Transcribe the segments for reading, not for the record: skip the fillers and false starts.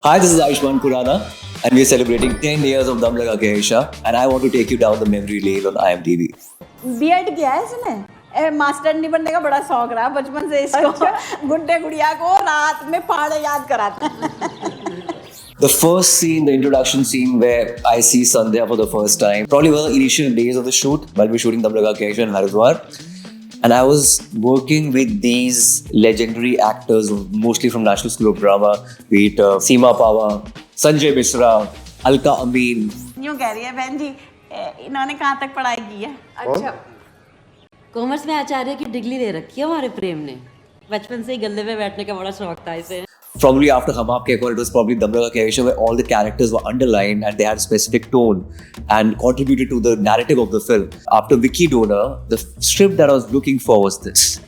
Hi, this is Ayushman Khurrana, and we're celebrating 10 years of Dum Laga Ke Aisha, and I want to take you down the memory lane on IMDb. B Ed किया है इसने। Master नहीं बनने का बड़ा शौक रहा बचपन से इसको। गुड्डे गुड़िया को रात में पहाड़े याद कराता। The first scene, the introduction scene where I see Sandhya for the first time, probably one of the initial days of the shoot, while we were shooting Dum Laga Ke Aisha in Haridwar. And I was working with these legendary actors, mostly from National School of Drama, be it Seema Pava, Sanjay Mishra, Alka Amin. यूँ कह रही है बहन जी, इन्होंने कहाँ तक पढ़ाई की है? अच्छा, कॉमर्स में आचार्य की डिग्री ले रखी है हमारे प्रेम ने। बचपन से ही गल्ले पे बैठने का बड़ा शौक था इसे। Probably after Hum Aapke Kaun, it was probably Dum Laga Ke Aisha, where all the characters were underlined and they had a specific tone and contributed to the narrative of the film. After Vicky Donor, the script that I was looking for was this.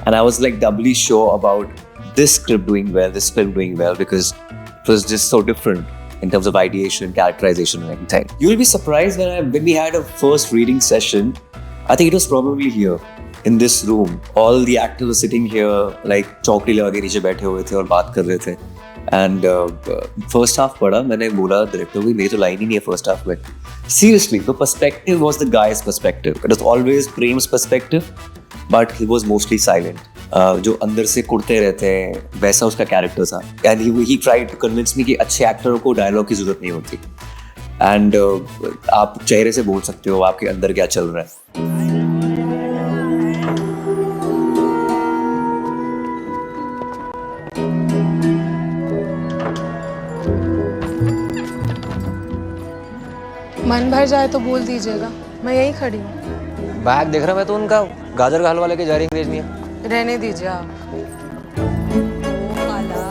And I was like doubly sure about this script doing well, this film doing well, because it was just so different in terms of ideation, characterization and everything. You'll be surprised when we had a first reading session, I think it was probably here. In this room, all the actors were sitting here like चौकड़ी लगा के नीचे बैठे हुए थे और बात कर रहे थे. And first half पढ़ा, मैंने बोला डायरेक्टर को मेरी तो लाइन ही नहीं है first half में. Seriously, the perspective was the guy's perspective. It was always Prem's perspective, but he was mostly silent. जो अंदर से कुड़ते रहते हैं वैसा उसका कैरेक्टर था. And he tried to convince me कि अच्छे एक्टरों को डायलॉग की जरूरत नहीं होती. And आप चेहरे से बोल सकते हो आपके अंदर क्या चल रहा है. मन भर जाए तो बोल दीजिएगा, मैं यहीं खड़ी हूँ। बैग देख रहा मैं तो उनका गाजर का हलवा लेके जा रही अंग्रेज में। रहने दीजिए आप।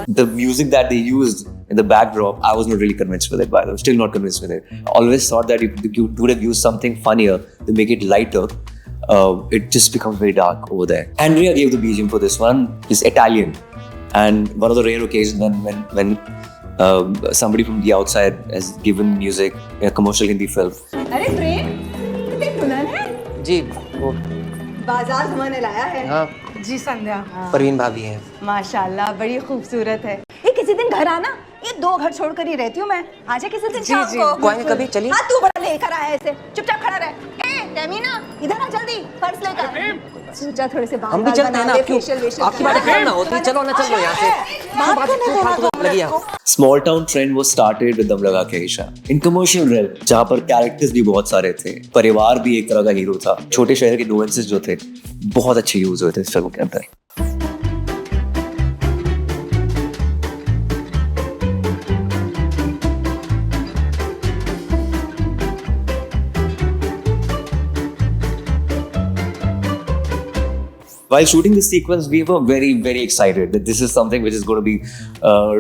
The music that they used in the backdrop, I was not really convinced with it, but I'm still not convinced with it. I always thought that if you would have used something funnier to make it lighter, it just becomes very dark over there. Andrea gave the BGM for this one. He's Italian, and one of the rare occasions when somebody from the outside has given music in a commercial Hindi film. अरे प्रेम, कितनी दुल्हन है? जी वो बाजार घुमाने लाया है। हाँ जी संध्या। परवीन भाभी हैं। माशाल्लाह, बड़ी खूबसूरत है। ये किसी दिन घर आना, ये 2 घर छोड़कर ही रहती हूँ मैं। आजा किसी दिन शाम को। वो आएंगे कभी, चलिए। हाँ, तू बड़ा लेकर आया ऐसे, चुपचाप खड़ा रह। तमीना, इधर आ जल्दी, पर्स लेकर। जा थोड़े से बाल हम भी चलते हैं ना, क्यों आपकी बातें क्यों ना होती, चलो ना चलो यहाँ से। Small town trend was started with Dum Laga Ke Aisha. In commercial realm, जहाँ पर characters भी बहुत सारे थे, परिवार भी एक तरह का हीरो था, छोटे शहर के nuances जो थे, बहुत अच्छे यूज हुए थे इस फिल्म के अंदर. While shooting this sequence, we were very, very excited that this is something which is going to be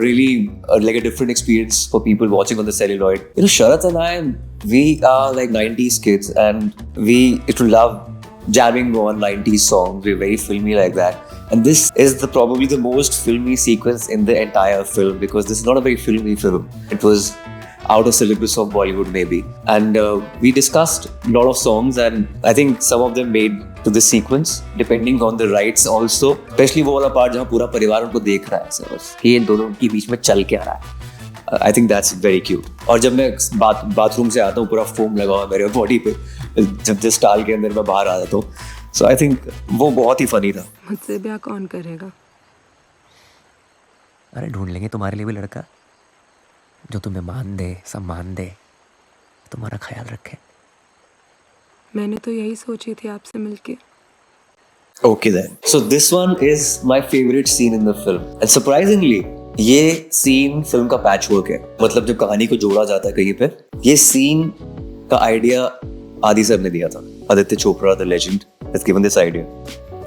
really like a different experience for people watching on the celluloid. You know, Sharat and I, we are like 90s kids and we used to love jamming on 90s songs. We're very filmy like that. And this is probably the most filmy sequence in the entire film because this is not a very filmy film. It was out of syllabus of Bollywood maybe. And we discussed a lot of songs and I think some of them made to this sequence depending on the rights also. Especially वो वाला part जहाँ पूरा परिवार उनको देख रहा है sir कि इन दोनों के बीच में चल क्या रहा है. I think that's very cute. और जब मैं बाथरूम से आता हूँ पूरा फोम लगा हुआ मेरे बॉडी पे जब जिस टाल के अंदर मैं बाहर आ जाता हूँ. So I think वो बहुत ही funny था. मुझसे ब्याह कौन करेगा? अरे ढूंढ लेंगे तुम्हारे लिए भी लड़का जो तुम्हें मान दे, सम्मान दे, तुम्हारा ख्याल रखे. मैंने तो यही सोची थी आपसे मिलके. Okay then. So this one is my favorite scene in the film. And surprisingly, ये scene film का patchwork है. मतलब जब कहानी को जोड़ा जाता है कहीं पे, ये scene का idea आदि सर ने दिया था. Aditya Chopra, the legend, has given this idea.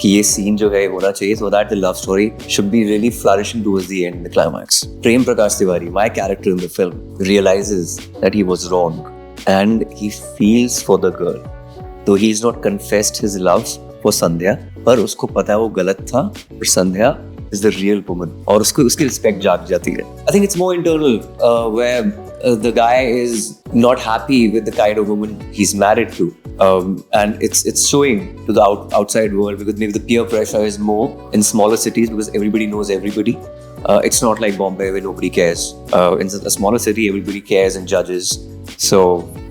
कि ये scene जो है होना चाहिए so that the love story should be really flourishing towards the end, the climax. Prem Prakash Tiwari, my character in the film, realizes that he was wrong and he feels for the girl. Though he's not confessed his love for Sandhya, पर उसको पता है वो गलत था और Sandhya is the real woman और उसको उसकी respect जाग जाती है. I think it's more internal where the guy is not happy with the kind of woman he's married to. And it's showing to the outside world because maybe the peer pressure is more in smaller cities because everybody knows everybody. It's not like Bombay where nobody cares. In a smaller city, everybody cares and judges. So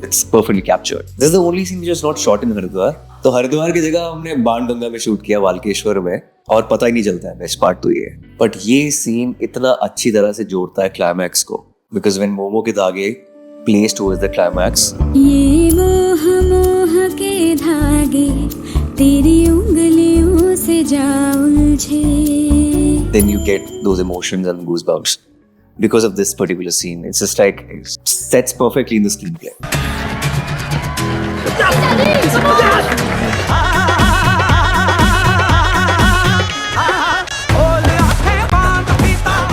it's perfectly captured. This is the only scene which is not shot in Haridwar. तो हरिद्वार की जगह हमने बाणगंगा में shoot किया, वालकेश्वर में, और पता ही नहीं चलता है. बेस्ट पार्ट तो ये है. बट ये सीन इतना अच्छी तरह से जोड़ता है क्लाइमैक्स को. बिकॉज व्हेन मोमो के धागे plays towards the climax, ये मोह मोह के धागे तेरी उंगलियों से जा उलझे. then you get those emotions and goosebumps because of this particular scene. It's just like it sets perfectly in the screenplay.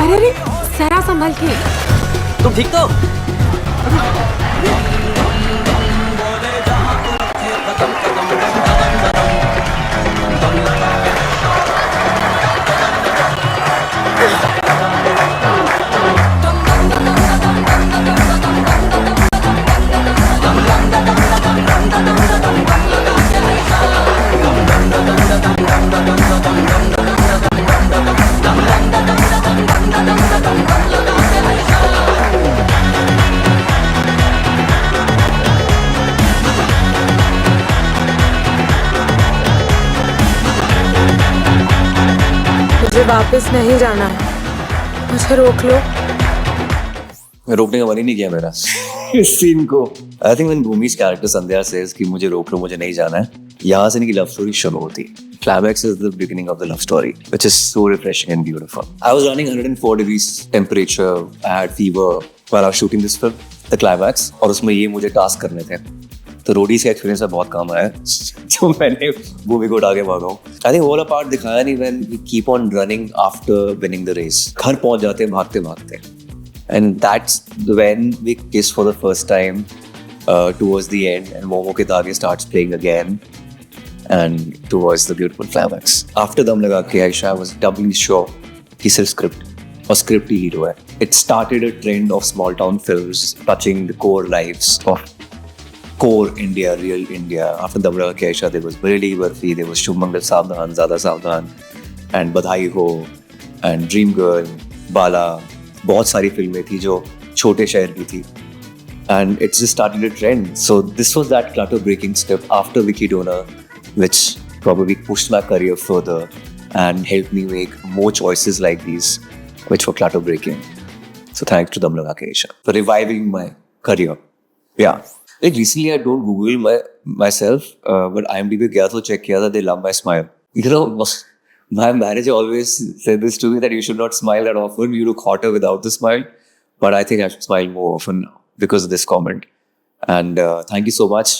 अरे सरा संभल के. तुम ठीक तो? मुझे वापस नहीं जाना है, मुझे रोक लो. रोकने का मन ही नहीं किया मेरा इस सीन को. I think when Bhumi's character Sandhya says कि मुझे रोक लो, मुझे नहीं जाना है, यहाँ से इनकी लव स्टोरी शुरू होती है. Climax is the beginning of the love story, which is so refreshing and beautiful. I was running 104 degrees temperature. I had fever while I was shooting this film, the climax, और उसमें ये मुझे task करने थे. तो Roadies का experience में बहुत काम आया जो मैंने भूमि को उठा के भागा हूँ. आई थिंक वो वाला पार्ट दिखाया नहीं when we keep on running after winning the race. घर पहुंच जाते हैं भागते भागते. And that's when we kiss for the first time towards the end, and Momo Ke Dhage starts playing again, and towards the beautiful climax. After Dum Laga Ke Aisha, I was doubly sure कि सिर्फ script और script ही hero है. It started a trend of small town films touching the core lives of core India, real India. After Dum Laga Ke Aisha, there was Bareli Barfi, there was Shubh Mangal Savdhan, Zyada Savdhan, and Badhai Ho, and Dream Girl, Bala. बहुत सारी फिल्में थी जो छोटे शहर की थी. And it's just started a trend. So this was that clutter-breaking step after Vicky Donor, which probably pushed my career further and helped me make more choices like these, which were clutter-breaking. So thanks to Dum Laga Ke Aisha for reviving my career. Yeah. Like recently I don't Google myself, but IMDb गया तो check किया था. They love my smile. You know, my manager always said this to me that you should not smile that often. You look hotter without the smile. But I think I should smile more often now because of this comment. And thank you so much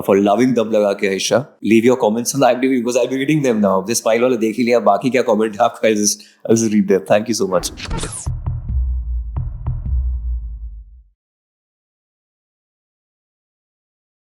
for loving Dum Laga Ke Aisha. Leave your comments on the IMDb because I'll be reading them now. This smile wala dekh hi liya. Baki kya comment hai aapka? I'll just read them. Thank you so much.